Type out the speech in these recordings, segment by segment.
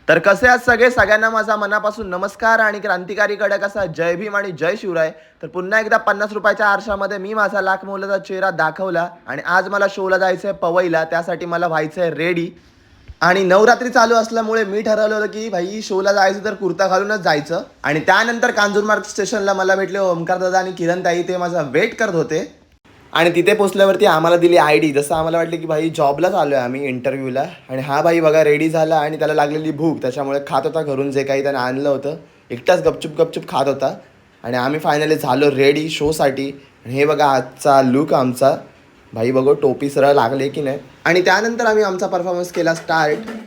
तर कसे आहात सगळे? सगळ्यांना माझा मनापासून नमस्कार आणि क्रांतिकारी कडक असा जय भीम आणि जय शिवराय. तर पुन्हा एकदा 50 रुपयाच्या आरशामध्ये मी माझा लाख मोलाचा चेहरा दाखवला आणि आज मला शोला जायचंय पवईला. त्यासाठी मला व्हायचंय रेडी आणि नवरात्री चालू असल्यामुळे मी ठरवलं होतं की भाई शोला जायचं तर कुर्ता घालूनच जायचं. आणि त्यानंतर कांजूरमार्ग स्टेशनला मला भेटले ओमकार दादा आणि किरण ताई. ते माझा वेट करत होते आणि तिथे पोचल्यावरती आम्हाला दिली ID. जसं आम्हाला वाटलं की भाई जॉबला चाललो आहे आम्ही इंटरव्ह्यूला. आणि हा भाई बघा रेडी झाला आणि त्याला लागलेली भूक, त्याच्यामुळे खात होता घरून जे काही त्याने आणलं होतं. एकटाच गपचूप गपचूप खात होता आणि आम्ही फायनली झालो रेडी शोसाठी. आणि हे बघा आजचा लुक आमचा. भाई बघो टोपी सरळ लागले की नाही. आणि त्यानंतर आम्ही आमचा परफॉर्मन्स केला स्टार्ट.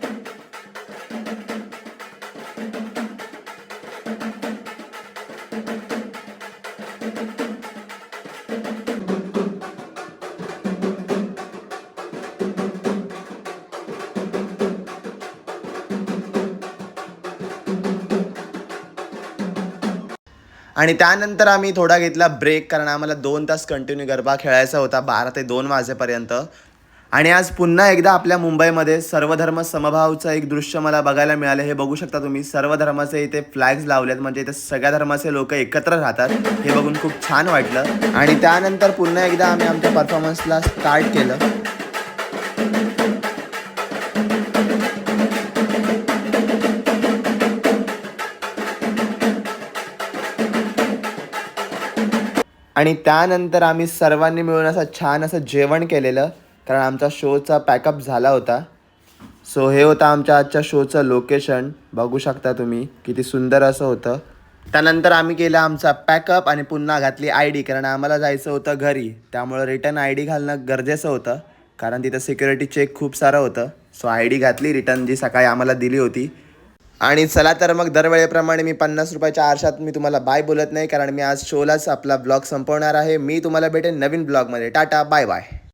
आणि त्यानंतर आम्ही थोडा घेतला ब्रेक, कारण आम्हाला 2 तास कंटिन्यू गरबा खेळायचा होता 12 ते 2 वाजेपर्यंत. आणि आज पुन्हा एकदा आपल्या मुंबईमध्ये सर्वधर्म समभावचं एक दृश्य मला बघायला मिळालं. हे बघू शकता तुम्ही, सर्व धर्माचे इथे फ्लॅग्स लावलेत, म्हणजे इथे सगळ्या धर्माचे लोक एकत्र राहतात. हे बघून खूप छान वाटलं. आणि त्यानंतर पुन्हा एकदा आम्ही आमच्या परफॉर्मन्सला स्टार्ट केलं. आणि त्यानंतर आम्ही सर्वांनी मिळून असं छान असं जेवण केलेलं, कारण आमचा शोचा पॅकअप झाला होता. सो हे होतं आमच्या आजच्या शोचं लोकेशन. बघू शकता तुम्ही किती सुंदर असं होतं. त्यानंतर आम्ही केला आमचा पॅकअप आणि पुन्हा घातली ID, कारण आम्हाला जायचं होतं घरी. त्यामुळं रिटर्न ID घालणं गरजेचं होतं, कारण तिथं सिक्युरिटी चेक खूप सारं होतं. सो ID घातली रिटर्न, जी सकाळी आम्हाला दिली होती. आणि चला तर मग दरवेळेप्रमाणे मी 50 रुपयाच्या आरशात मी तुम्हाला बाय बोलत नाही, कारण मी आज शोलाच आपला ब्लॉग संपवणार आहे. मी तुम्हाला भेटेन नवीन ब्लॉगमध्ये. Tata bye bye.